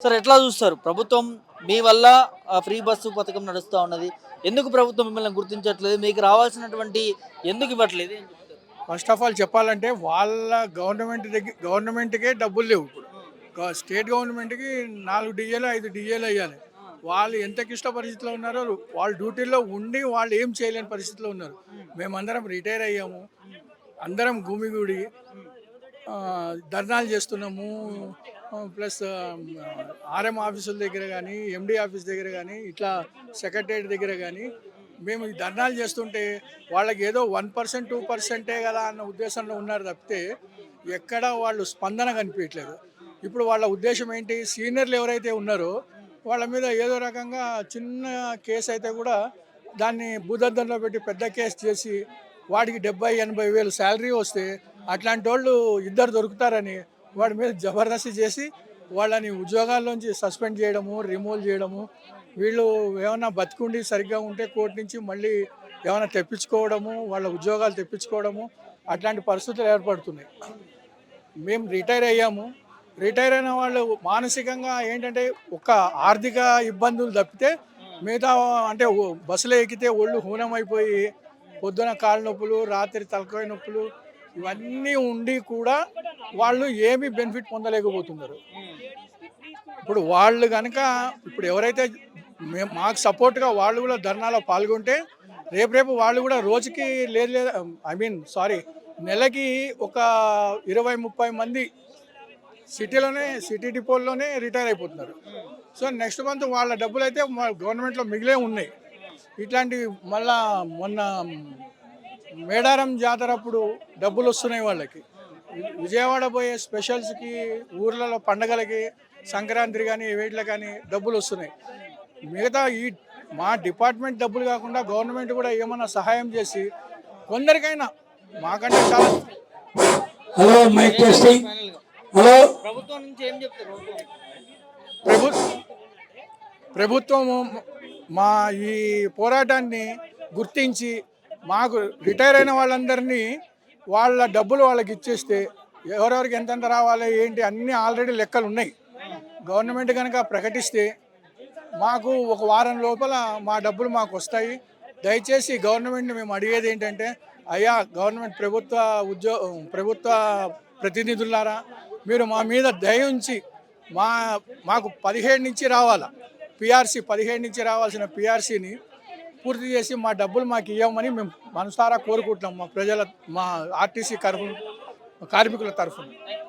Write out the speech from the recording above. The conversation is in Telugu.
సార్ ఎట్లా చూస్తారు? ప్రభుత్వం మీ వల్ల ఫ్రీ బస్సు పథకం నడుస్తా ఉన్నది. ఎందుకు ప్రభుత్వం మిమ్మల్ని గుర్తించట్లేదు? మీకు రావాల్సినటువంటి ఎందుకు ఇవ్వట్లేదు? ఏం చెప్తారు? ఫస్ట్ ఆఫ్ ఆల్ చెప్పాలంటే వాళ్ళ గవర్నమెంట్‌కే డబ్బులు లేవు ఇప్పుడు. స్టేట్ గవర్నమెంట్‌కి 4 డీఏలు, 5 డీఏలు ఎయ్యాలి. వాళ్ళు ఎంత క్లిష్ట పరిస్థితిలో ఉన్నారో వాళ్ళు డ్యూటీలో ఉండి వాళ్ళు ఏం చేయలేని పరిస్థితిలో ఉన్నారు. మేమందరం రిటైర్ అయ్యాము. అందరం గుమిగూడి ధర్నాలు చేస్తున్నాము. ప్లస్ ఆర్ఎం ఆఫీసుల దగ్గర కానీ, ఎండీ ఆఫీస్ దగ్గర కానీ, ఇట్లా సెక్రటరియట్ దగ్గర కానీ మేము ఈ ధర్నాలు చేస్తుంటే వాళ్ళకి ఏదో 1% 2%ఏ కదా అన్న ఉద్దేశంలో ఉన్నారు తప్పితే ఎక్కడ వాళ్ళు స్పందన కనిపించట్లేదు. ఇప్పుడు వాళ్ళ ఉద్దేశం ఏంటి? సీనియర్లు ఎవరైతే ఉన్నారో వాళ్ళ మీద ఏదో రకంగా చిన్న కేసు అయితే కూడా దాన్ని భూదద్దంలో పెట్టి పెద్ద కేసు చేసి వాడికి 70-80 వేలు శాలరీ వస్తే అట్లాంటి వాళ్ళు ఇద్దరు దొరుకుతారని వాడి మీద జబర్దస్తి చేసి వాళ్ళని ఉద్యోగాల్లోంచి సస్పెండ్ చేయడము, రిమూవ్ చేయడము, వీళ్ళు ఏమైనా బతికుండి సరిగ్గా ఉంటే కోర్టు నుంచి మళ్ళీ ఏమైనా తెప్పించుకోవడము, వాళ్ళ ఉద్యోగాలు తెప్పించుకోవడము, అట్లాంటి పరిస్థితులు ఏర్పడుతున్నాయి. మేము రిటైర్ అయ్యాము. రిటైర్ అయిన వాళ్ళు మానసికంగా ఏంటంటే ఒక ఆర్థిక ఇబ్బందులు తప్పితే మిగతా అంటే బస్సులో ఎక్కితే ఒళ్ళు హూనమైపోయి పొద్దున కాళ్ళ నొప్పులు, రాత్రి తలకాయ నొప్పులు ఇవన్నీ ఉండి కూడా వాళ్ళు ఏమీ బెనిఫిట్ పొందలేకపోతున్నారు. ఇప్పుడు వాళ్ళు కనుక ఇప్పుడు ఎవరైతే మాకు సపోర్ట్గా వాళ్ళు కూడా ధర్నాలో పాల్గొంటే రేపు వాళ్ళు కూడా రోజుకి లేదు నెలకి ఒక 20-30 మంది సిటీ డిపోల్లోనే రిటైర్ అయిపోతున్నారు. సో నెక్స్ట్ మంత్ వాళ్ళ డబ్బులు అయితే గవర్నమెంట్లో మిగిలే ఉన్నాయి. ఇట్లాంటివి మళ్ళా మొన్న మేడారం జాతర అప్పుడు డబ్బులు వస్తున్నాయి వాళ్ళకి. విజయవాడ పోయే స్పెషల్స్కి, ఊర్లలో పండగలకి, సంక్రాంతి కానీ వీటిలో కానీ డబ్బులు వస్తున్నాయి. మిగతా మా డిపార్ట్మెంట్ డబ్బులు కాకుండా గవర్నమెంట్ కూడా ఏమైనా సహాయం చేసి కొందరికైనా మాకంటే చాలా హలో మైక్ టెస్టింగ్ హలో ప్రభుత్వం నుంచి ఏం చెప్తారు? ప్రభుత్వము మా ఈ పోరాటాన్ని గుర్తించి మాకు రిటైర్ అయిన వాళ్ళందరినీ వాళ్ళ డబ్బులు వాళ్ళకి ఇచ్చేస్తే ఎవరెవరికి ఎంతెంత రావాలి ఏంటి అన్నీ ఆల్రెడీ లెక్కలు ఉన్నాయి. గవర్నమెంట్ కనుక ప్రకటిస్తే మాకు ఒక వారం లోపల మా డబ్బులు మాకు వస్తాయి. దయచేసి గవర్నమెంట్ని మేము అడిగేది ఏంటంటే, అయ్యా గవర్నమెంట్ ప్రభుత్వ ప్రతినిధులారా, మీరు మా మీద దయ ఉంచి మాకు 17 నుంచి రావాలా పిఆర్సీ, 17 నుంచి రావాల్సిన పిఆర్సీని పూర్తి చేసి మా డబ్బులు మాకు ఇవ్వమని మేము మనసారా కోరుకుంటున్నాం. మా ఆర్టీసీ కార్మికుల తరఫున.